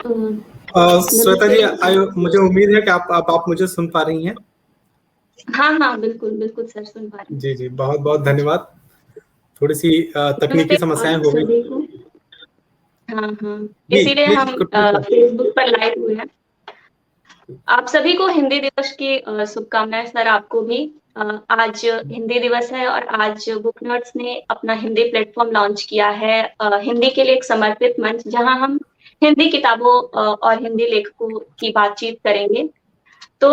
श्वेता नमस्ते। जी, मुझे उम्मीद है कि आप मुझे सुन पा रही हैं। हाँ, हाँ, बिल्कुल, बिल्कुल सर सुन पा रही हूँ। जी जी, बहुत बहुत धन्यवाद। थोड़ी सी तकनीकी नमस्ते समस्याएं आप हो गई। सभी को। हाँ, हाँ, जी इसीलिए प्लीज हम कंटिन्यू। फेसबुक पर लाइव हुए हैं। आप सभी को हिंदी दिवस की शुभकामनाएँ सर आपको भी। आज हिंदी दिवस है और आज बुक नर्ड्स ने अपना हिंदी प्लेटफ़ॉर्म लॉन्च किया है, हिंदी के लिए एक समर्पित मंच जहाँ हम हिंदी किताबों और हिंदी लेखकों की बातचीत करेंगे। तो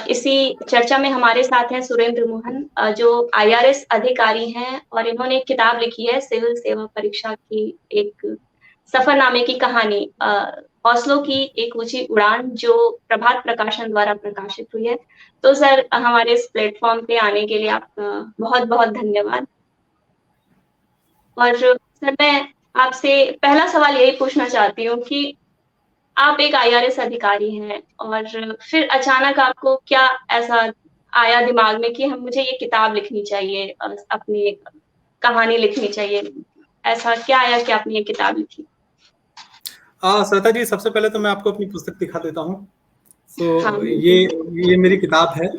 इसी चर्चा में हमारे साथ हैं सुरेंद्र मोहन, जो आईआरएस अधिकारी हैं और इन्होंने एक किताब लिखी है सिविल सेवा परीक्षा की एक सफरनामे की कहानी, हौसलों की एक ऊँची उड़ान, जो प्रभात प्रकाशन द्वारा प्रकाशित हुई है। तो सर हमारे इस प्लेटफ़ॉर्म पे आने के लिए आपका बहुत-बहुत धन्यवाद। और सर मैं आपसे पहला सवाल यही पूछना चाहती हूँ कि आप एक आईआरएस अधिकारी हैं और फिर अचानक आपको क्या ऐसा आया दिमाग में कि हम मुझे ये किताब लिखनी चाहिए, अपनी एक कहानी लिखनी चाहिए? ऐसा क्या आया कि आपने ये किताब लिखी? श्वेता जी, सबसे पहले तो मैं आपको अपनी पुस्तक दिखा देता हूँ। हाँ, सो बिल्कुल। ये मेरी किताब है।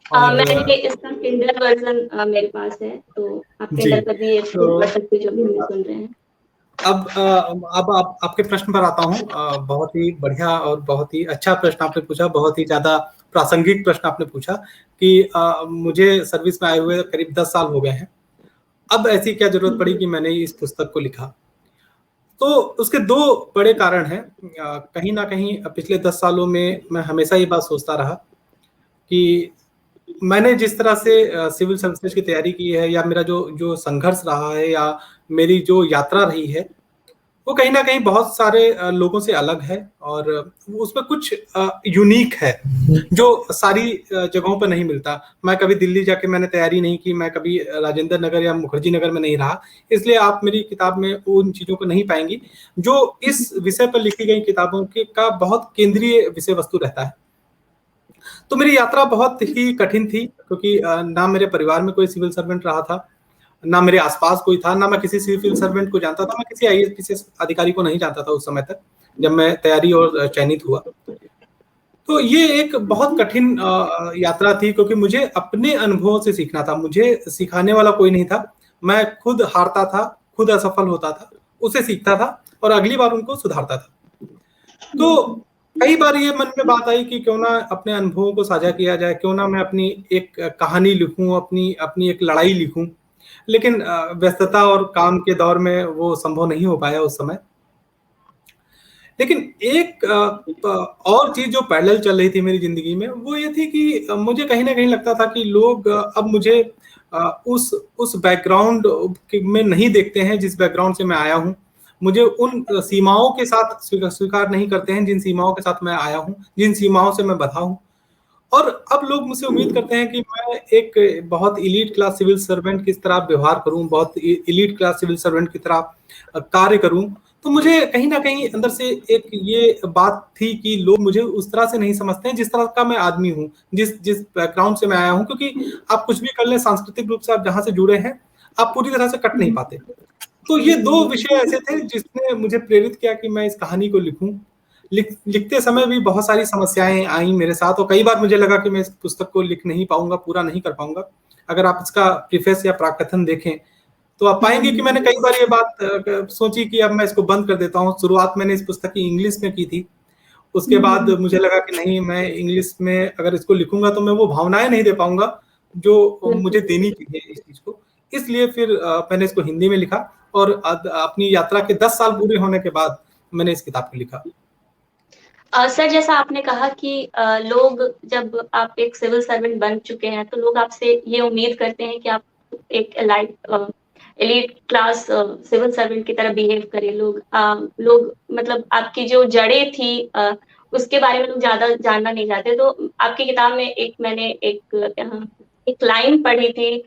और मैंने इसका किंडल वर्ज़न मेरे पास है, तो आप जी, किंडल पर भी ये तो पढ़ सकते हैं जो भी हमें सुन रहे हैं। अब आपके प्रश्न पर आता हूँ। बहुत ही बढ़िया और बहुत ही अच्छा प्रश्न आपने पूछा, बहुत ही ज़्यादा प्रासंगिक प्रश्न आपने पूछा कि मुझे सर्विस में आए हुए करीब 10 साल हो गए हैं। अब ऐसी क्या ज़रूरत पड़ी जी। कि मैंने इस पुस्तक को लिखा? तो उसके 2 बड़े कारण हैं। कहीं न कहीं पिछले 10 सालों में मैं हमेशा ये बात सोचता रहा कि मैंने जिस तरह से सिविल सर्विसेज की तैयारी की है, या मेरा जो जो संघर्ष रहा है, या मेरी जो यात्रा रही है, वो कहीं न कहीं बहुत सारे लोगों से अलग है, और उसमें कुछ यूनिक है, जो सारी जगहों पे नहीं मिलता। मैं कभी दिल्ली जाके मैंने तैयारी नहीं की, मैं कभी राजेंद्र नगर या मुखर्जी नगर में नहीं रहा, इसलिए आप मेरी किताब में उन चीज़ों को नहीं पाएँगी, जो इस विषय पर लिखी गई किताबों के का बहुत केंद्रीय विषय वस्तु रहता है। तो मेरी यात्रा बहुत ही कठिन थी, क्योंकि ना मेरे परिवार में कोई सिविल सर्वेंट रहा था, ना मेरे आस-पास कोई था, ना मैं किसी सिविल सर्वेंट को जानता था, मैं किसी आईएएस पीसीएस अधिकारी को नहीं जानता था उस समय तक, जब मैं तैयारी और चयनित हुआ। तो ये एक बहुत कठिन यात्रा थी, क्योंकि मुझे अपने अनुभवों से सीखना था, मुझे सिखाने वाला कोई नहीं था। मैं खुद हारता था, खुद असफल होता था, उससे सीखता था और अगली बार उनको सुधारता था। तो बिल्कुल। कई बार ये मन में बात आई कि क्यों ना अपने अनुभवों को साझा किया जाए, क्यों ना मैं अपनी एक कहानी लिखूँ, अपनी अपनी एक लड़ाई लिखूँ। लेकिन व्यस्तता और काम के दौर में वो संभव नहीं हो पाया उस समय। लेकिन एक और चीज़ जो पैरेलल चल रही थी मेरी ज़िंदगी में, वो ये थी कि मुझे कहीं न कहीं लगता था कि लोग अब मुझे उस बैकग्राउंड में नहीं देखते हैं, जिस बैकग्राउंड से मैं आया हूँ। मुझे उन सीमाओं के साथ स्वीकार नहीं करते हैं, जिन सीमाओं के साथ मैं आया हूँ, जिन सीमाओं से मैं बँधा हूँ। और अब लोग मुझसे उम्मीद करते हैं कि मैं एक बहुत एलीट क्लास सिविल सर्वेंट की तरह व्यवहार करूँ, बहुत एलीट क्लास सिविल सर्वेंट की तरह कार्य करूँ। तो मुझे कहीं न कहीं अंदर से एक ये बात थी कि लोग मुझे उस तरह से नहीं समझते हैं, जिस तरह का मैं आदमी हूँ, जिस जिस बैकग्राउंड से मैं आया हूँ, क्योंकि आप कुछ भी कर लें, सांस्कृतिक रूप से आप जहाँ से जुड़े हैं, आप पूरी तरह से कट नहीं हुँ, पाते। तो ये बिल्कुल, 2 बिल्कुल। विषय ऐसे थे जिसने मुझे प्रेरित किया कि मैं इस कहानी को लिखूँ। लिखते समय भी बहुत सारी समस्याएँ आई मेरे साथ, और कई बार मुझे लगा कि मैं इस पुस्तक को लिख नहीं पाऊँगा, पूरा नहीं कर पाऊँगा। अगर आप इसका प्रीफ़ेस या प्राकथन देखें, तो आप हुँ, पाएँगे कि मैंने हुँ। कई बार ये बात सोची कि अब मैं इसको बंद कर देता हूँ। शुरुआत मैंने इस पुस्तक की इंग्लिश में की थी। उसके हुँ, हुँ, बाद हुँ। मुझे लगा कि नहीं, मैं इंग्लिश में अगर इसको लिखूँगा तो मैं वो भावनाएँ नहीं दे पाऊँगा, जो मुझे बिल्कुल। देनी चाहिए इस चीज़ को। इसलिए फिर मैंने इसको हिंदी में लिखा, और अपनी यात्रा के 10 साल पूरे होने के बाद मैंने इस किताब को लिखा। सर जैसा आपने कहा कि लोग जब आप एक सिविल सर्वेंट बन चुके हैं, तो लोग आपसे ये उम्मीद करते हैं कि आप एक एलीट क्लास सिविल सर्वेंट की तरह बिहेव करें। लोग मतलब आपकी जो जड़ें थी, उसके बारे में लोग ज़्यादा जानना नहीं चाहते। तो आपकी किताब में मैंने एक लाइन पढ़ी थी,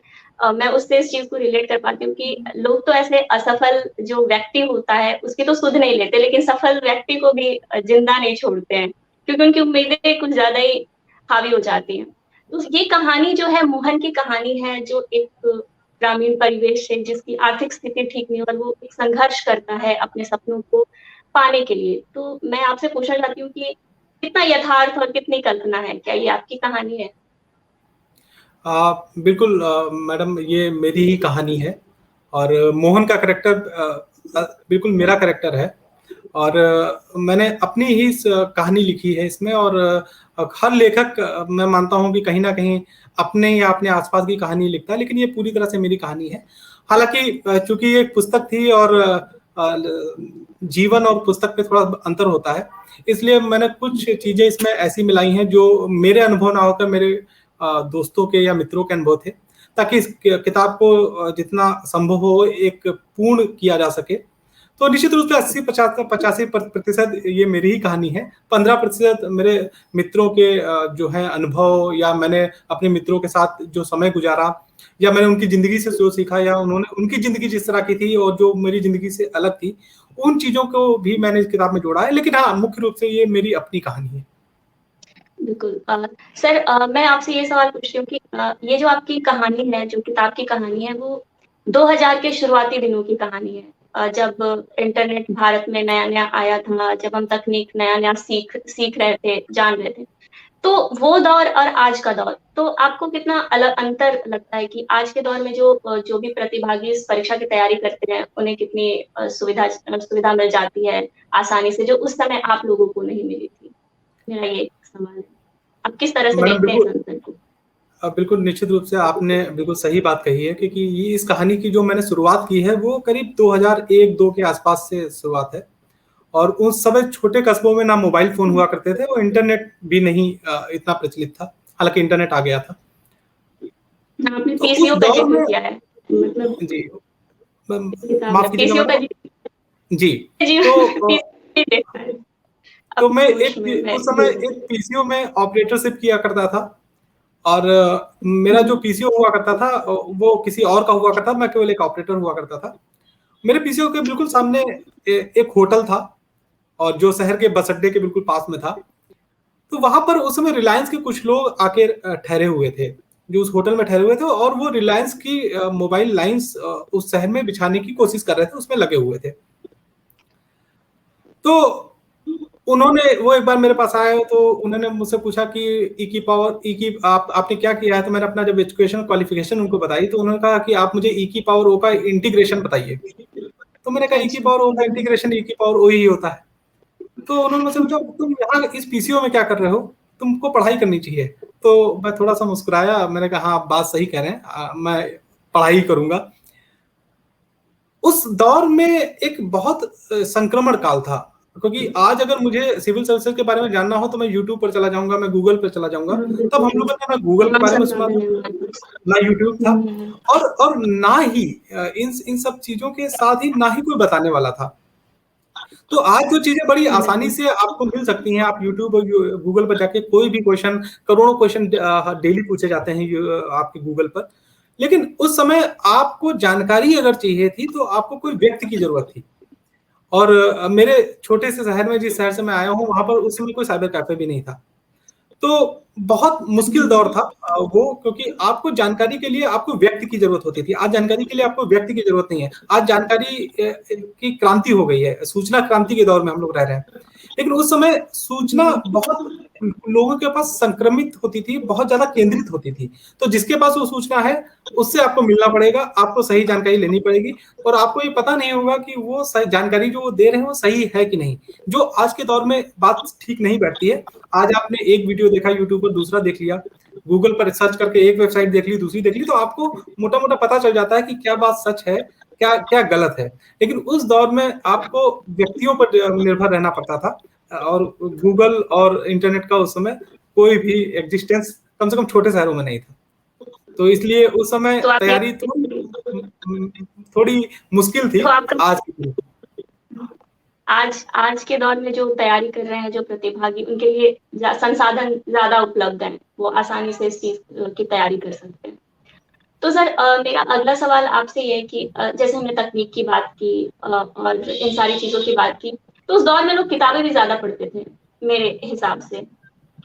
मैं उससे इस चीज़ को रिलेट कर पाती हूँ कि लोग तो ऐसे असफल जो व्यक्ति होता है, उसकी तो सुध नहीं लेते, लेकिन सफल व्यक्ति को भी जिंदा नहीं छोड़ते हैं, क्योंकि उनकी उम्मीदें कुछ ज़्यादा ही हावी हो जाती हैं। तो ये कहानी जो है मोहन की कहानी है, जो एक ग्रामीण परिवेश से जिसकी आर्थिक स्थिति ठीक नहीं और वो एक संघर्ष करता है अपने सपनों को पाने के लिए। तो मैं आपसे पूछना चाहती हूँ कि कितना यथार्थ और कितनी कल्पना है? क्या ये आपकी कहानी है? बिल्कुल मैडम, ये मेरी ही कहानी है और मोहन का कैरेक्टर बिल्कुल मेरा कैरेक्टर है और मैंने अपनी ही कहानी लिखी है इसमें। और हर लेखक मैं मानता हूँ कि कहीं ना कहीं अपने या अपने आसपास की कहानी लिखता है, लेकिन ये पूरी तरह से मेरी कहानी है। हालांकि चूंकि ये एक पुस्तक थी और जीवन और पुस्तक में थोड़ा अंतर होता है, इसलिए मैंने कुछ चीजें इसमें ऐसी मिलाई हैं जो मेरे अनुभव ना होकर मेरे दोस्तों के या मित्रों के अनुभव थे, ताकि इस किताब को जितना संभव हो एक पूर्ण किया जा सके। तो निश्चित रूप से 80-85% ये मेरी ही कहानी है। 15% मेरे मित्रों के जो है अनुभव, या मैंने अपने मित्रों के साथ जो समय गुजारा, या मैंने उनकी जिंदगी से जो सीखा, या उन्होंने उनकी जिंदगी जिस तरह की थी और जो मेरी जिंदगी से अलग थी, उन चीजों को भी मैंने इस किताब में जोड़ा है। लेकिन हाँ, मुख्य रूप से ये मेरी अपनी कहानी है। बिल्कुल। सर, मैं आपसे ये सवाल पूछ रही हूँ कि ये जो आपकी कहानी है, जो किताब की कहानी है, वो 2000 के शुरुआती दिनों की कहानी है। जब इंटरनेट भारत में नया-नया आया था, जब हम तकनीक नया-नया सीख रहे थे, जान रहे थे। तो वो दौर और आज का दौर, तो आपको कितना अंतर लगता है कि आज के दौर में जो भी प्रतिभागी इस परीक्षा की तैयारी करते हैं, उन्हें कितनी सुविधा मिल जाती है आसानी से, जो उस समय आप लोगों को नहीं मिली थी? मेरा ये सवाल है। आप किस तरह से मैडम देखते हैं इस बिल्कुल, अंतर को? बिल्कुल निश्चित रूप से आपने बिल्कुल सही बात कही है, क्योंकि ये इस कहानी की जो मैंने शुरुआत की है वो करीब 2001-2 के आसपास से शुरुआत है। और उस समय छोटे कस्बों में ना मोबाइल फोन हुआ करते थे और इंटरनेट भी नहीं इतना प्रचलित था, हालांकि इंटरनेट आ गया था। आपने तो उस पीसीओ का दौर जिक्र में, किया है, मतलब जी, इस किताब में माफ कीजिएगा पीसीओ का मैडम। जी, जी तो पीसीओ देखा है तो अपनी मैं सोच में मैं उस समय एक पीसीओ में ऑपरेटरशिप किया करता था। और मेरा जो पीसीओ हुआ करता था वो किसी और का हुआ करता था, मैं केवल एक ऑपरेटर हुआ करता था। मेरे पीसीओ के बिल्कुल सामने एक होटल था, और जो शहर के बस अड्डे के बिल्कुल पास में था। तो वहां पर उस समय रिलायंस के कुछ लोग आके ठहरे हुए थे, जो उस होटल में ठहरे हुए थे, और वो रिलायंस की मोबाइल लाइंस उस शहर में बिछाने की कोशिश कर रहे थे, उसमें लगे हुए थे। तो उन्होंने वो एक बार मेरे पास आए तो उन्होंने मुझसे पूछा कि ई की आपने क्या किया है। तो मैंने अपना जब एजुकेशन क्वालिफिकेशन उनको बताई, तो उन्होंने कहा कि आप मुझे ई की पावर ओ का इंटीग्रेशन बताइए। तो मैंने कहा ई की अच्छा। पावर ओ का इंटीग्रेशन ई की पावर ओ ही होता है। तो उन्होंने मुझसे पूछा, तुम यहाँ इस पीसीओ में क्या कर रहे हो, तुमको पढ़ाई करनी चाहिए। तो मैं थोड़ा सा मुस्कुराया, मैंने कहा हाँ, आप बात सही कह रहे हैं, मैं पढ़ाई करूंगा। उस दौर में एक बहुत संक्रमण काल था, क्योंकि आज अगर मुझे सिविल सर्विसेज के बारे में जानना हो तो मैं यूट्यूब पर चला जाऊंगा, मैं गूगल पर चला जाऊंगा। हाँ, तब हम बिल्कुल। लोगों ने ना गूगल के तमाम बारे में सुना संसाधन था, है हमारे पास। ना यूट्यूब था, हुँ, और ना ही इन सब चीजों के साथ ही ना ही कोई बताने वाला था। तो आज जो चीजें बड़ी आसानी बिल्कुल। से आपको मिल सकती हैं, आप यूट्यूब और गूगल पर जाके कोई भी क्वेश्चन, करोड़ों क्वेश्चन डेली पूछे जाते हैं आपके गूगल पर। लेकिन उस समय आपको जानकारी अगर चाहिए थी तो आपको कोई व्यक्ति की जरूरत थी। और मेरे छोटे से शहर में, जिस शहर से मैं आया हूँ, वहां पर उस समय कोई साइबर कैफे भी नहीं था। तो बहुत मुश्किल दौर था वो, क्योंकि आपको जानकारी के लिए आपको व्यक्ति की जरूरत होती थी। आज जानकारी के लिए आपको व्यक्ति की जरूरत नहीं है। आज जानकारी की क्रांति हो गई है, सूचना क्रांति के दौर में हम लोग रह रहे हैं। लेकिन उस समय सूचना बहुत लोगों के पास संक्रमित होती थी, बहुत ज्यादा केंद्रित होती थी। तो जिसके पास वो सूचना है, उससे आपको मिलना पड़ेगा, आपको सही जानकारी लेनी पड़ेगी, और आपको ये पता नहीं होगा कि वो सही जानकारी जो वो दे रहे हैं वो सही है कि नहीं। जो आज के दौर में बात ठीक नहीं बैठती है। आज आपने एक वीडियो देखा यूट्यूब पर, दूसरा देख लिया, गूगल पर सर्च करके एक वेबसाइट देख ली, दूसरी देख ली, तो आपको मोटा मोटा पता चल जाता है कि क्या बात सच है, क्या क्या गलत है। लेकिन उस दौर में आपको व्यक्तियों पर निर्भर रहना पड़ता था, और गूगल और इंटरनेट का उस समय कोई भी एग्जिस्टेंस कम से कम छोटे शहरों में नहीं था। तो इसलिए उस समय तो आपने तैयारी थोड़ी मुश्किल थी तो आपका आज की तुलना में। आज आज के दौर में जो तैयारी कर रहे हैं जो प्रतिभागी, उनके लिए संसाधन ज्यादा उपलब्ध हैं, वो आसानी से इस चीज की तैयारी कर सकते हैं। तो सर, मेरा अगला सवाल आपसे ये है कि जैसे हमने तकनीक की बात की और इन सारी चीजों की बात की, तो उस दौर में लोग किताबें भी ज्यादा पढ़ते थे मेरे हिसाब से,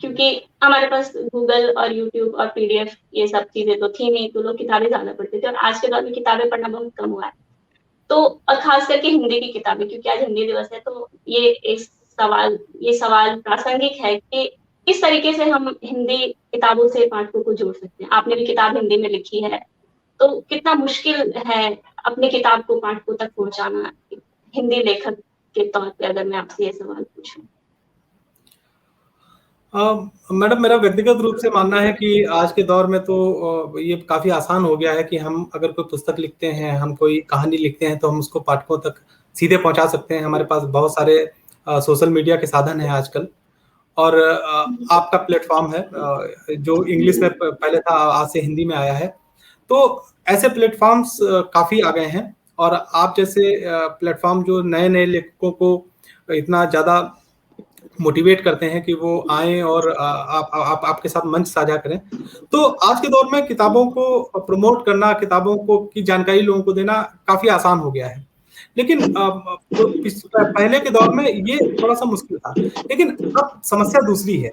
क्योंकि हमारे पास गूगल और यूट्यूब और पीडीएफ ये सब चीजें तो थी नहीं, तो लोग किताबें ज्यादा पढ़ते थे, और आज के दौर में किताबें पढ़ना बहुत कम हुआ है। तो खास करके हिंदी की किताबें, क्योंकि आज हिंदी दिवस है, तो ये सवाल प्रासंगिक है कि किस तरीके से हम हिंदी किताबों से पाठकों को जोड़ सकते हैं। आपने भी किताब हिंदी में लिखी है, तो कितना मुश्किल है अपनी किताब को पाठकों तक पहुंचाना, हिंदी लेखक के तौर पे, अगर मैं आपसे ये सवाल पूछूं? मैडम, मेरा व्यक्तिगत रूप से मानना है कि आज के दौर में तो ये काफ़ी आसान हो गया है कि हम अगर कोई पुस्तक लिखते हैं, हम कोई कहानी लिखते हैं, तो हम उसको पाठकों तक सीधे पहुंचा सकते हैं। हमारे पास बहुत सारे सोशल मीडिया के साधन हैं आजकल, और आपका प्लेटफॉर्म है जो इंग्लिश में पहले था, आज से हिंदी में आया है। तो ऐसे प्लेटफॉर्म्स काफ़ी आ गए हैं, और आप जैसे प्लेटफॉर्म जो नए नए लेखकों को इतना ज़्यादा मोटिवेट करते हैं कि वो आएं और आपके साथ मंच साझा करें। तो आज के दौर में किताबों को प्रमोट करना, किताबों को की जानकारी लोगों को देना काफ़ी आसान हो गया है। लेकिन जो पहले के दौर में ये थोड़ा-सा मुश्किल था। लेकिन अब समस्या दूसरी है।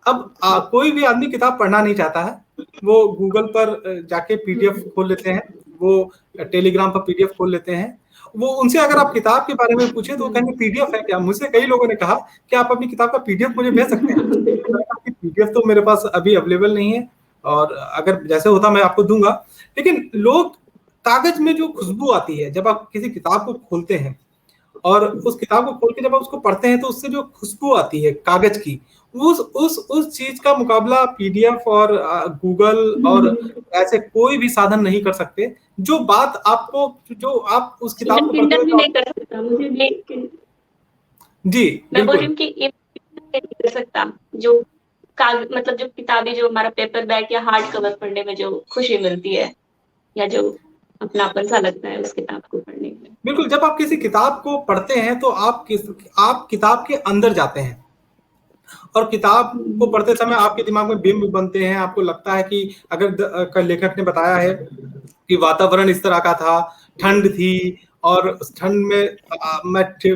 अब कोई भी आदमी किताब पढ़ना नहीं चाहता है। वो गूगल पर जाके पीडीएफ खोल लेते हैं, वो टेलीग्राम पर पीडीएफ खोल लेते हैं। वो उनसे अगर आप किताब के बारे में पूछे तो वो कहेंगे पीडीएफ है क्या? मुझसे कई लोगों ने कहा कि आप अपनी किताब का पीडीएफ मुझे भेज सकते हैं? मैंने कहा कि पीडीएफ तो मेरे पास अभी अवेलेबल नहीं है, और अगर जैसे होता मैं आपको दूँगा। लेकिन लोग, कागज में जो खुशबू आती है जब आप किसी किताब को खोलते हैं, और उस किताब को खोल के जब आप उसको पढ़ते हैं, तो उससे जो खुशबू आती है कागज की, उस चीज का मुकाबला पीडीएफ और गूगल और ऐसे कोई भी साधन नहीं कर सकते। जो बात आपको, जो आप उस किताब को पढ़ते किंडल हुए भी नहीं कर सकता, मुझे भी जी मैं बोल बिल्कुल। रही हूँ कि ये नहीं कर सकता, जो मतलब जो किताबें, जो हमारा पेपर बैक या हार्ड कवर पढ़ने में जो खुशी मिलती है, या जो अपनापन सा लगता है उस किताब को पढ़ने में। बिल्कुल, जब आप किसी किताब को पढ़ते हैं तो आप किताब के अंदर जाते हैं, और किताब को पढ़ते समय आपके दिमाग में बिंब बनते हैं। आपको लगता है कि अगर लेखक ने बताया है कि वातावरण इस तरह का था, ठंड थी, और उस ठंड में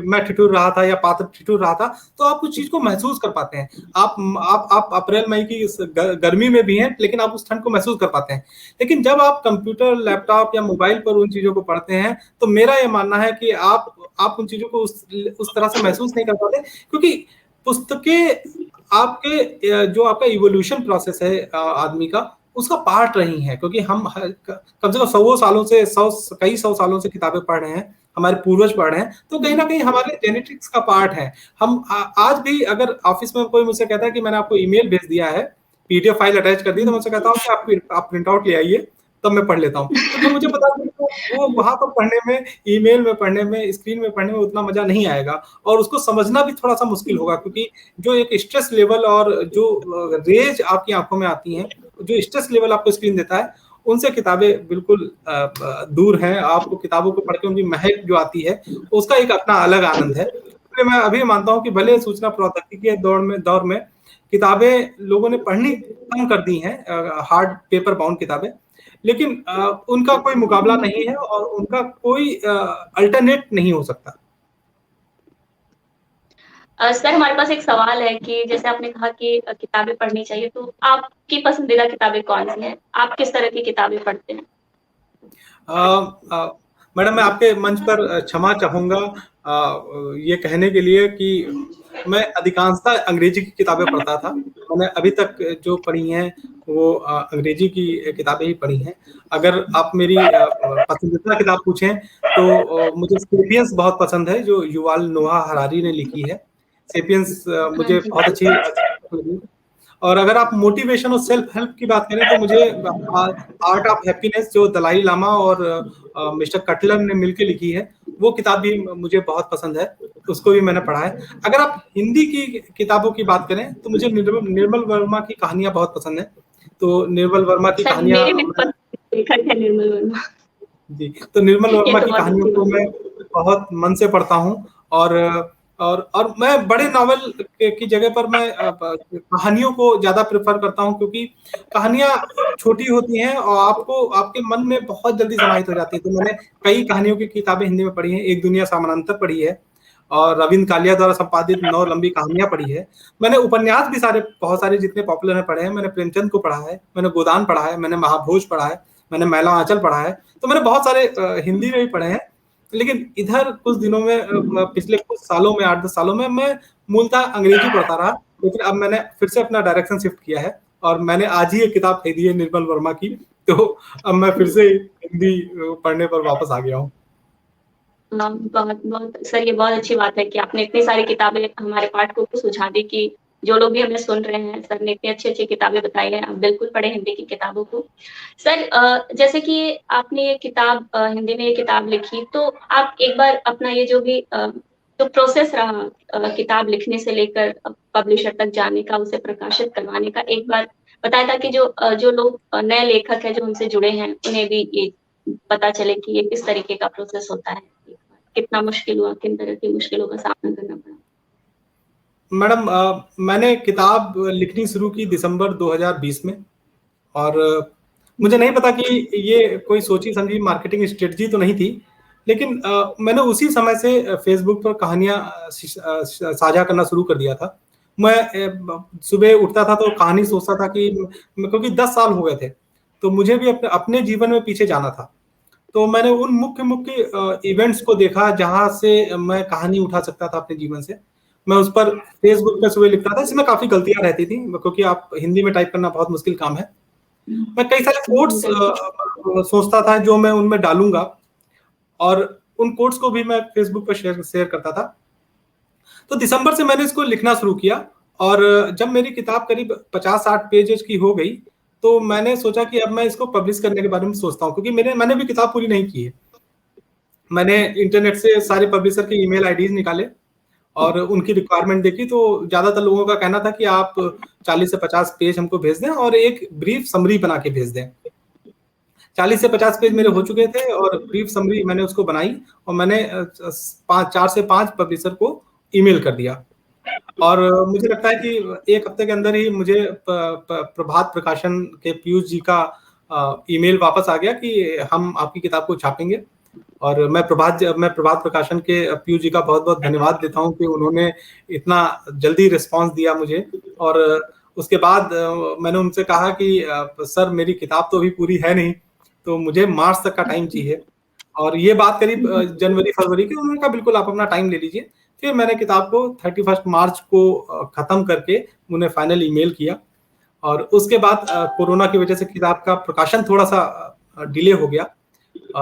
मैं ठिठुर रहा था या पात्र ठिठुर रहा था, तो आप उस चीज को महसूस कर पाते हैं। आप अप्रैल मई की इस गर्मी में भी हैं, लेकिन आप उस ठंड को महसूस कर पाते हैं। लेकिन जब आप कंप्यूटर, लैपटॉप या मोबाइल पर उन चीजों को पढ़ते हैं, तो मेरा ये मानना है कि आप उन चीजों को उस तरह से महसूस नहीं कर पाते, क्योंकि पुस्तकें आपके जो आपका इवोल्यूशन प्रोसेस है आदमी का, उसका पार्ट रही हैं। क्योंकि हम कम से कम कई सौ सालों से किताबें पढ़ रहे हैं, हमारे पूर्वज पढ़ रहे हैं, तो कहीं ना कहीं हमारे जेनेटिक्स का पार्ट है। हम आज भी अगर ऑफिस में कोई मुझसे कहता है कि मैंने आपको ईमेल भेज दिया है, पीडीएफ फाइल अटैच कर दी, तो मैं उससे कहता हूँ कि आप प्रिंट आउट ले आइए, तब मैं पढ़ लेता हूँ, क्योंकि मुझे पता है कि वो वहां पर पढ़ने में, ईमेल में पढ़ने में, स्क्रीन में पढ़ने में उतना मजा नहीं आएगा, और उसको समझना भी थोड़ा सा मुश्किल होगा। क्योंकि जो एक स्ट्रेस लेवल और जो रेज आपकी आंखों में आती हैं, जो स्ट्रेस लेवल आपको स्क्रीन देता है, उनसे किताबें बिल्कुल दूर हैं। आपको किताबों को पढ़ के उनकी महक जो आती है, उसका एक अपना अलग आनंद है। इसलिए मैं अभी मानता हूँ कि भले सूचना प्रौद्योगिकी के दौर में किताबें लोगों ने पढ़नी कम कर दी हैं, हार्ड पेपर बाउंड किताबें, लेकिन उनका कोई मुकाबला नहीं है, और उनका कोई अल्टरनेट नहीं हो सकता। सर, हमारे पास एक सवाल है कि जैसे आपने कहा कि किताबें पढ़नी चाहिए, तो आपकी पसंदीदा किताबें कौन-सी हैं? आप किस तरह की किताबें पढ़ते हैं? मैडम, मैं आपके मंच पर क्षमा चाहूँगा ये कहने के लिए कि मैं अधिकांशतः अंग्रेजी की किताबें पढ़ता था। मैंने अभी तक जो पढ़ी हैं वो अंग्रेजी की किताबें ही पढ़ी हैं। अगर आप मेरी पसंदीदा किताब पूछें तो मुझे सेपियंस बहुत पसंद है, जो युval नोआ हरारी ने लिखी है। सेपियंस हाँ मुझे जी। बहुत अच्छी लगी। और अगर आप मोटिवेशन और सेल्फ हेल्प की बात करें, तो मुझे आर्ट ऑफ हैप्पीनेस, जो दलाई लामा और मिस्टर कटलर ने मिलकर लिखी है, वो किताब भी मुझे बहुत पसंद है, उसको भी मैंने पढ़ा है। अगर आप हिंदी की किताबों की बात करें, तो मुझे निर्मल वर्मा की कहानियां बहुत पसंद है। तो निर्मल वर्मा की सर, कहानियां मेरे भी पसंदीदा लेखक है निर्मल वर्मा। जी, तो निर्मल ये वर्मा तो की बहुत कहानियों अच्छी को बात मैं है। बहुत मन से पढ़ता हूँ, और और मैं बड़े नॉवेल की जगह पर मैं कहानियों को ज्यादा प्रेफर करता हूँ, क्योंकि कहानियां छोटी होती हैं और आपको, आपके मन में बहुत जल्दी समाहित हो जाती है। तो मैंने कई कहानियों की किताबें हिंदी में पढ़ी हैं। एक दुनिया समानांतर पढ़ी है, और रविंद्र कालिया द्वारा संपादित 9 लंबी कहानियां पढ़ी है। मैंने उपन्यास भी बहुत सारे जितने पॉपुलर हैं पढ़े हैं। मैंने प्रेमचंद को पढ़ा है, मैंने गोदान पढ़ा है, मैंने महाभोज पढ़ा है, मैंने मैला आंचल पढ़ा है। तो मैंने बहुत सारे हिंदी में भी पढ़े हैं। लेकिन इधर कुछ दिनों में पिछले कुछ सालों में 8-10 सालों में मैं मूलतः अंग्रेजी पढ़ता रहा, लेकिन अब मैंने फिर से अपना डायरेक्शन शिफ्ट किया है और मैंने आज ही एक किताब खरीदी है निर्मल वर्मा की, तो अब मैं फिर से हिंदी पढ़ने पर वापस आ गया हूँ। बहुत सर, ये बहुत अच्छी बात है कि आपने इतनी सारी किताबें हमारे पाठकों को सुझा दी कि जो लोग भी हमें सुन रहे हैं, सर ने इतनी अच्छी-अच्छी किताबें बताई हैं, आप बिल्कुल पढ़ें हिंदी की किताबों को। सर जैसे कि आपने ये किताब हिंदी में ये किताब लिखी, तो आप एक बार अपना ये जो भी जो प्रोसेस रहा किताब लिखने से लेकर पब्लिशर तक जाने का, उसे प्रकाशित करवाने का, एक बार बताएँ ताकि जो लोग नए लेखक हैं, जो उनसे जुड़े हैं, उन्हें भी ये पता चले कि ये किस तरीके का प्रोसेस होता है। कितना मुश्किल हुआ, किन तरह की मुश्किलों का सामना करना पड़ा? मैडम मैंने किताब लिखनी शुरू की दिसंबर 2020 में और मुझे नहीं पता कि ये कोई सोची समझी मार्केटिंग स्ट्रेटजी तो नहीं थी, लेकिन मैंने उसी समय से फेसबुक पर कहानियाँ साझा करना शुरू कर दिया था। मैं सुबह उठता था तो कहानी सोचता था कि क्योंकि 10 साल हो गए थे, तो मुझे भी अपने जीवन में पीछे जाना था। तो मैंने उन मुख्य इवेंट्स को देखा जहाँ से मैं कहानी उठा सकता था अपने जीवन से। मैं उस पर फेसबुक पे सुबह लिखता था, इसमें काफ़ी गलतियाँ रहती थी क्योंकि आप हिंदी में टाइप करना बहुत मुश्किल काम है। मैं कई सारे कोट्स सोचता था जो मैं उनमें डालूँगा और उन कोट्स को भी मैं फेसबुक पे शेयर करता था। तो दिसंबर से मैंने इसको लिखना शुरू किया और जब मेरी किताब करीब 50-60 पेजेज़ की हो गई, तो मैंने सोचा कि अब मैं इसको पब्लिश करने के बारे में सोचता हूँ क्योंकि मैंने भी किताब पूरी नहीं की है। मैंने इंटरनेट से सारे पब्लिशर के ईमेल आईडीज़ निकाले और उनकी रिक्वायरमेंट देखी, तो ज़्यादातर लोगों का कहना था कि आप 40 से 50 पेज हमको भेज दें और एक ब्रीफ समरी बना के भेज दें। 40 से 50 पेज मेरे हो चुके थे और ब्रीफ समरी मैंने उसको बनाई और मैंने 4 से 5 पब्लिशर को ईमेल कर दिया। और मुझे लगता है कि 1 हफ्ते के अंदर ही मुझे प्रभात प्रकाशन के पीयूष जी का ईमेल वापस आ गया कि हम आपकी किताब को छापेंगे और मैं प्रभात प्रकाशन के पीयूष जी का बहुत-बहुत धन्यवाद देता हूँ कि उन्होंने इतना जल्दी रिस्पॉन्स दिया मुझे और उसके बाद मैंने उनसे कहा कि सर मेरी किताब तो अभी पूरी है नहीं, तो मुझे मार्च तक का टाइम चाहिए और ये बात करीब जनवरी-फरवरी की। उन्होंने कहा बिल्कुल आप अपना टाइम ले लीजिए। फिर मैंने किताब को 31 मार्च को खत्म करके उन्हें फाइनल ईमेल किया और उसके बाद कोरोना की वजह से किताब का प्रकाशन थोड़ा-सा डिले हो गया,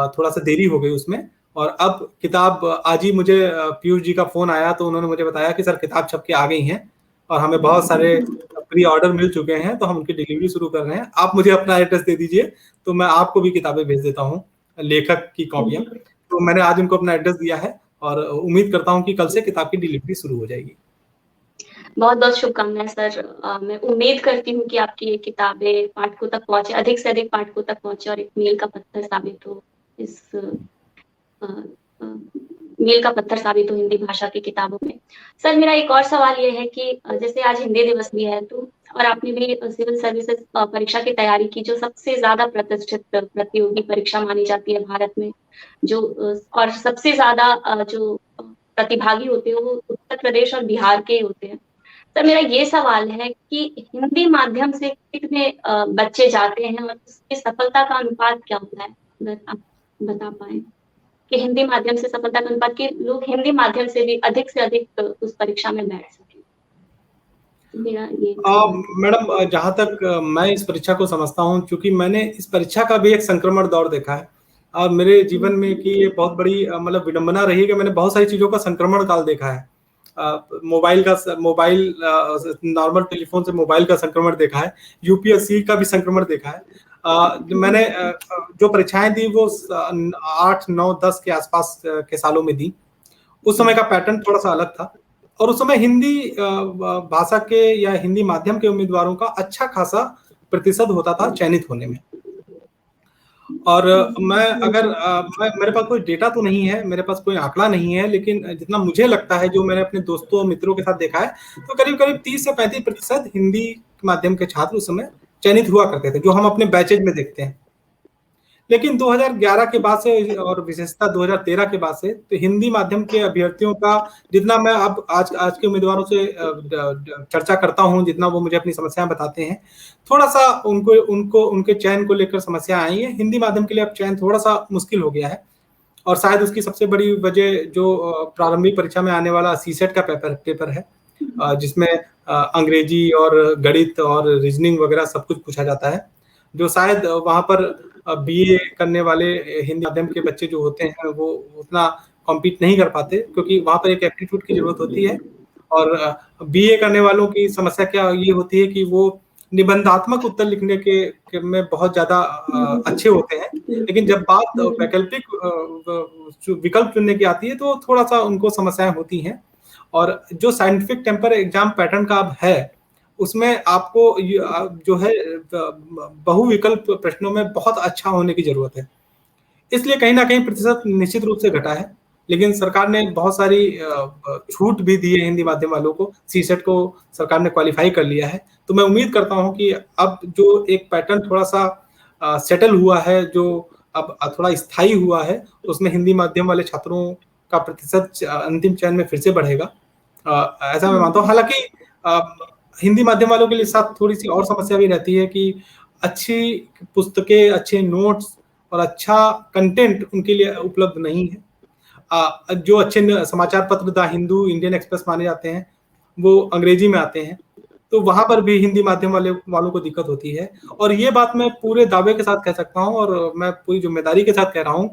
थोड़ा-सा देरी हो गई उसमें और अब किताब आज ही मुझे पीयूष जी का फ़ोन आया तो उन्होंने मुझे बताया कि सर किताब छप के आ गई हैं और हमें बहुत सारे प्री ऑर्डर मिल चुके हैं, तो हम उनकी डिलीवरी शुरू कर रहे हैं। आप मुझे अपना एड्रेस दे दीजिए, तो मैं आपको भी किताबें भेज देता हूँ, लेखक की कॉपियाँ। तो मैंने आज उनको अपना एड्रेस दिया है और उम्मीद करता हूँ कि कल से किताब की डिलीवरी शुरू हो जाएगी। बहुत-बहुत शुभकामनाएँ सर। मैं उम्मीद करती हूँ कि आपकी ये किताबें पाठकों तक पहुँचे, अधिक से अधिक पाठकों तक पहुँचे और एक मील का पत्थर साबित हो इस अ अ, मील का पत्थर साबित हो हिंदी भाषा की किताबों में। सर मेरा एक और सवाल ये है कि जैसे आज हिंदी दिवस भी है तो और आपने भी सिविल सर्विसेज़ परीक्षा की तैयारी की जो सबसे ज़्यादा प्रतिष्ठित प्रतियोगी परीक्षा मानी जाती है भारत में, जो और सबसे ज़्यादा जो प्रतिभागी होते हैं वो उत्तर प्रदेश और बिहार के ही होते हैं। सर मेरा ये सवाल है कि हिंदी माध्यम से कितने बच्चे जाते हैं और उसकी सफलता का अनुपात क्या होता है? अगर आप बता पाएँ कि हिंदी माध्यम से सफलता का अनुपात कि लोग हिंदी माध्यम से भी अधिक से अधिक उस परीक्षा में बैठ सकें। मेरा ये मैडम जहाँ तक मैं इस परीक्षा को समझता हूँ, चूँकि मैंने इस परीक्षा का भी एक संक्रमण दौर देखा है और मेरे जीवन में कि ये बहुत बड़ी मतलब विडंबना रही है कि मैंने बहुत सारी चीज़ों का संक्रमण काल देखा है। मोबाइल नॉर्मल टेलीफ़ोन से मोबाइल का संक्रमण देखा है, यूपीएससी का भी संक्रमण देखा है। मैंने जो परीक्षाएँ दी वो 8, 9, 10 के आस-पास के सालों में दी। उस समय का पैटर्न थोड़ा-सा अलग था और उस समय हिंदी भाषा के या हिंदी माध्यम के उम्मीदवारों का अच्छा खासा प्रतिशत होता था चयनित होने में। और मेरे पास कोई डेटा तो नहीं है, मेरे पास कोई आंकड़ा नहीं है, लेकिन जितना मुझे लगता है, जो मैंने अपने दोस्तों और मित्रों के साथ देखा है, तो करीब-करीब 30 से 35% हिंदी माध्यम के छात्र उस समय चयनित हुआ करते थे, जो हम अपने बैचेज में देखते हैं। लेकिन 2011 के बाद से और विशेषतः 2013 के बाद से तो हिंदी माध्यम के अभ्यर्थियों का जितना मैं अब आज के उम्मीदवारों से चर्चा करता हूँ, जितना वो मुझे अपनी समस्याएं बताते हैं, थोड़ा-सा उनको उनके चयन को लेकर समस्या आई है। हिंदी माध्यम के लिए अब चयन थोड़ा-सा मुश्किल हो गया है और शायद उसकी सबसे बड़ी वजह जो प्रारंभिक परीक्षा में आने वाला सीसेट का पेपर है, जिसमें अंग्रेजी और गणित और रीजनिंग वगैरह सब कुछ पूछा जाता है, जो शायद वहाँ पर बीए करने वाले हिंदी माध्यम के बच्चे जो होते हैं वो उतना कॉम्पीट नहीं कर पाते, क्योंकि वहाँ पर एक एप्टीट्यूड की जरूरत होती है। और बीए करने वालों की समस्या क्या ये होती है कि वो निबंधात्मक उत्तर लिखने के में बहुत ज्यादा अच्छे होते हैं, लेकिन जब बात वैकल्पिक विकल्प चुनने की आती है तो थोड़ा सा उनको समस्याएं होती हैं। और जो साइंटिफिक टेम्पर एग्जाम पैटर्न का अब है, उसमें आपको जो है बहुविकल्प प्रश्नों में बहुत अच्छा होने की जरूरत है, इसलिए कहीं ना कहीं प्रतिशत निश्चित रूप से घटा है। लेकिन सरकार ने बहुत सारी छूट भी दी है हिंदी माध्यम वालों को, सीसेट को सरकार ने क्वालिफाई कर लिया है। तो मैं उम्मीद करता हूं कि अब जो एक पैटर्न थोड़ा सा सेटल हुआ है, जो अब थोड़ा स्थायी हुआ है, उसमें हिंदी माध्यम वाले छात्रों का प्रतिशत अंतिम चयन में फिर से बढ़ेगा, ऐसा मैं मानता हूँ। हालांकि हिंदी माध्यम वालों के लिए साथ थोड़ी सी और समस्या भी रहती है कि अच्छी पुस्तकें, अच्छे नोट्स और अच्छा कंटेंट उनके लिए उपलब्ध नहीं है। जो अच्छे समाचार पत्र द हिंदू, इंडियन एक्सप्रेस माने जाते हैं, वो अंग्रेजी में आते हैं, तो वहां पर भी हिंदी माध्यम वालों को दिक्कत होती है। और ये बात मैं पूरे दावे के साथ कह सकता हूं, और मैं पूरी जिम्मेदारी के साथ कह रहा हूं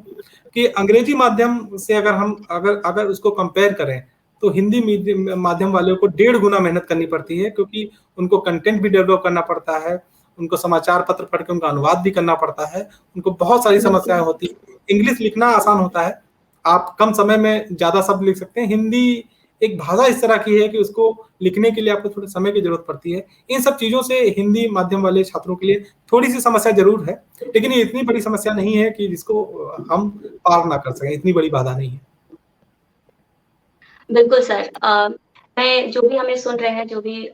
कि अंग्रेजी माध्यम से अगर हम अगर उसको कंपेयर करें तो हिंदी माध्यम वालों को 1.5 गुना मेहनत करनी पड़ती है, क्योंकि उनको कंटेंट भी डेवलप करना पड़ता है, उनको समाचार पत्र पढ़ के उनका अनुवाद भी करना पड़ता है, उनको बहुत सारी समस्याएं होती है। इंग्लिश लिखना आसान होता है, आप कम समय में ज्यादा शब्द लिख सकते हैं। हिंदी एक भाषा इस तरह की है कि उसको लिखने के लिए आपको थोड़े समय की जरूरत पड़ती है। इन सब चीजों से हिंदी माध्यम वाले छात्रों के लिए थोड़ी सी समस्या जरूर है, लेकिन ये इतनी बड़ी समस्या नहीं है कि जिसको हम पार ना कर सकें, इतनी बड़ी बाधा नहीं है। बिल्कुल सर, मैं जो भी हमें सुन रहे हैं, जो भी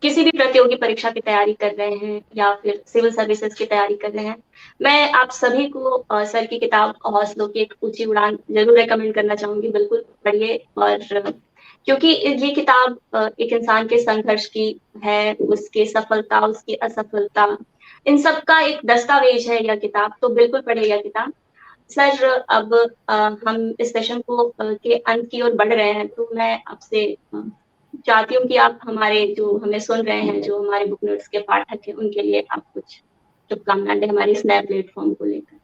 किसी भी प्रतियोगी परीक्षा की तैयारी कर रहे हैं या फिर सिविल सर्विसेज की तैयारी कर रहे हैं, मैं आप सभी को सर की किताब हौसलों की एक ऊंची उड़ान जरूर रेकमेंड करना चाहूंगी। बिल्कुल पढ़िए, और क्योंकि ये किताब एक इंसान के संघर्ष की है, उसकी सफलता, उसकी असफलता, इन सब का एक दस्तावेज है यह किताब, तो बिल्कुल पढ़िए यह किताब। सर, अब हम इस सेशन को के अंत की ओर बढ़ रहे हैं, तो मैं आपसे चाहती हूँ कि आप हमारे जो हमें सुन रहे हैं, जो हमारे बुक नोट्स के पाठक हैं, उनके लिए आप कुछ शुभकामनाएं दें हमारे इस नए प्लेटफॉर्म को लेकर,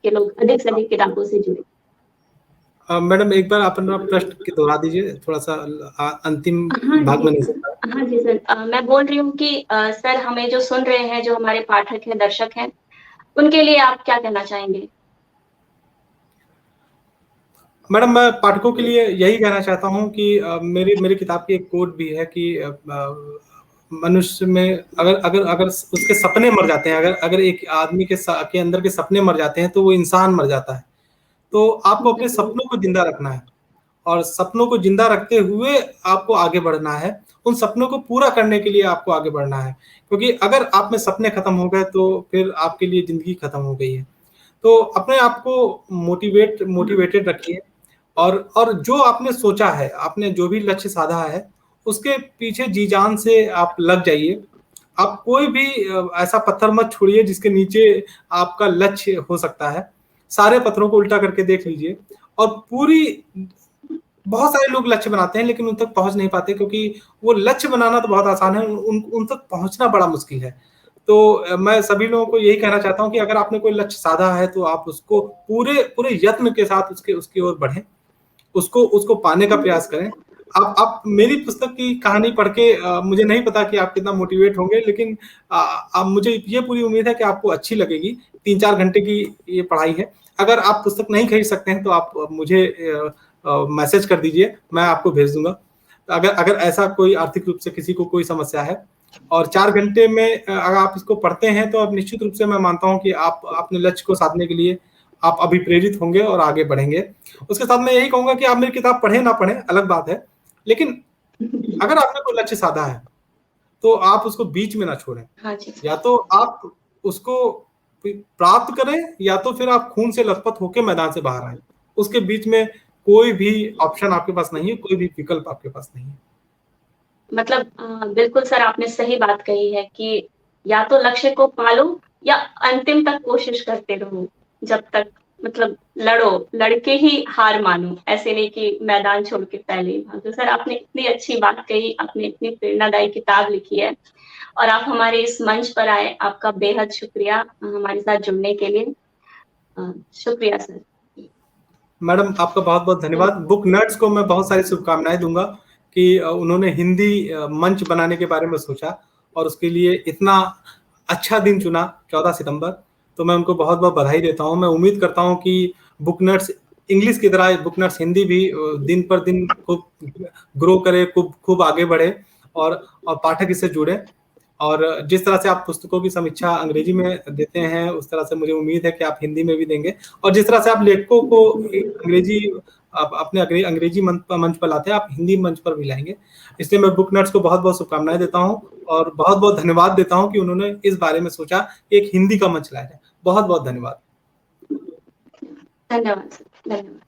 कि लोग अधिक से अधिक किताबों से जुड़े। मैडम एक बार अपना प्रश्न दोहरा दीजिए, थोड़ा सा अंतिम भाग में नहीं सकता। हाँ जी सर, मैं बोल रही हूँ कि सर हमें जो सुन रहे हैं, जो हमारे पाठक हैं, दर्शक हैं, उनके लिए आप क्या कहना चाहेंगे? मैडम मैं पाठकों के लिए यही कहना चाहता हूँ कि मेरी किताब की एक कोट भी है कि मनुष्य में अगर उसके सपने मर जाते हैं, अगर एक आदमी के अंदर के सपने मर जाते हैं तो वो इंसान मर जाता है। तो आपको अपने सपनों को जिंदा रखना है, और सपनों को जिंदा रखते हुए आपको आगे बढ़ना है। उन सपनों को पूरा करने के लिए आपको आगे बढ़ना है, क्योंकि अगर आप में सपने खत्म हो गए तो फिर आपके लिए जिंदगी खत्म हो गई है। तो अपने आप को मोटिवेटेड रखिए, और जो आपने सोचा है, आपने जो भी लक्ष्य साधा है, उसके पीछे जी जान से आप लग जाइए। आप कोई भी ऐसा पत्थर मत छोड़िए जिसके नीचे आपका लक्ष्य हो सकता है। सारे पत्थरों को उल्टा करके देख लीजिए, और बहुत सारे लोग लक्ष्य बनाते हैं लेकिन उन तक पहुंच नहीं पाते, क्योंकि वो लक्ष्य बनाना तो बहुत आसान है, उन तक पहुंचना बड़ा मुश्किल है। तो मैं सभी लोगों को यही कहना चाहता हूं कि अगर आपने कोई लक्ष्य साधा है तो आप उसको पूरे यत्न के साथ उसकी ओर बढ़ें, उसको पाने का प्रयास करें। आप मेरी पुस्तक की कहानी पढ़ के मुझे नहीं पता कि आप कितना मोटिवेट होंगे, लेकिन मुझे ये पूरी उम्मीद है कि आपको अच्छी लगेगी। 3-4 घंटे की ये पढ़ाई है। अगर आप पुस्तक नहीं खरीद सकते हैं तो आप मुझे मैसेज कर दीजिए, मैं आपको भेज दूंगा। अगर ऐसा कोई आर्थिक रूप से किसी को कोई समस्या है, और 4 घंटे में अगर आप इसको पढ़ते हैं तो अब निश्चित रूप से मैं मानता हूं कि आप अपने लक्ष्य को साधने के लिए आप अभिप्रेरित होंगे और आगे बढ़ेंगे। उसके साथ मैं यही कहूंगा कि आप मेरी किताब पढ़े ना पढ़े अलग बात है, लेकिन अगर आपने कोई लक्ष्य साधा है तो आप उसको बीच में ना छोड़ें। हाँ जी। या तो आप उसको प्राप्त करें, या तो फिर आप खून से लथपथ होकर मैदान से बाहर आए। उसके बीच में कोई भी ऑप्शन आपके पास नहीं है, कोई भी विकल्प आपके पास नहीं है। मतलब बिल्कुल सर, आपने सही बात कही है कि या तो लक्ष्य को पालो या अंतिम तक कोशिश करते रहो, जब तक मतलब लड़ो, लड़के ही हार मानो, ऐसे नहीं कि मैदान छोड़ के पहले ही भागो। सर आपने इतनी अच्छी बात कही, आपने इतनी प्रेरणादायी किताब लिखी है और आप हमारे इस मंच पर आए, आपका बेहद शुक्रिया हमारे साथ जुड़ने के लिए। शुक्रिया सर। मैडम आपका बहुत बहुत धन्यवाद। बुक नर्ड्स को मैं बहुत सारी शुभकामनाएं दूंगा कि उन्होंने हिंदी मंच बनाने के बारे में सोचा और उसके लिए इतना अच्छा दिन चुना 14 सितंबर, तो मैं उनको बहुत बहुत बधाई देता हूं। मैं उम्मीद करता हूं कि बुक नर्ड्स इंग्लिश की तरह बुक नर्ड्स हिंदी भी दिन पर दिन खूब ग्रो करे, खूब आगे बढ़े और पाठक इससे जुड़े। और जिस तरह से आप पुस्तकों की समीक्षा अंग्रेजी में देते हैं, उस तरह से मुझे उम्मीद है कि आप हिंदी में भी देंगे। और जिस तरह से आप लेखकों को अंग्रेजी अपने अंग्रेजी मंच पर लाते हैं, आप हिंदी मंच पर भी लाएंगे। इसलिए मैं बुक नर्ड्स को बहुत बहुत शुभकामनाएं देता हूं और बहुत बहुत धन्यवाद देता हूं कि उन्होंने इस बारे में सोचा कि एक हिंदी का मंच लाया जाए। बहुत बहुत धन्यवाद। धन्यवाद सर, धन्यवाद।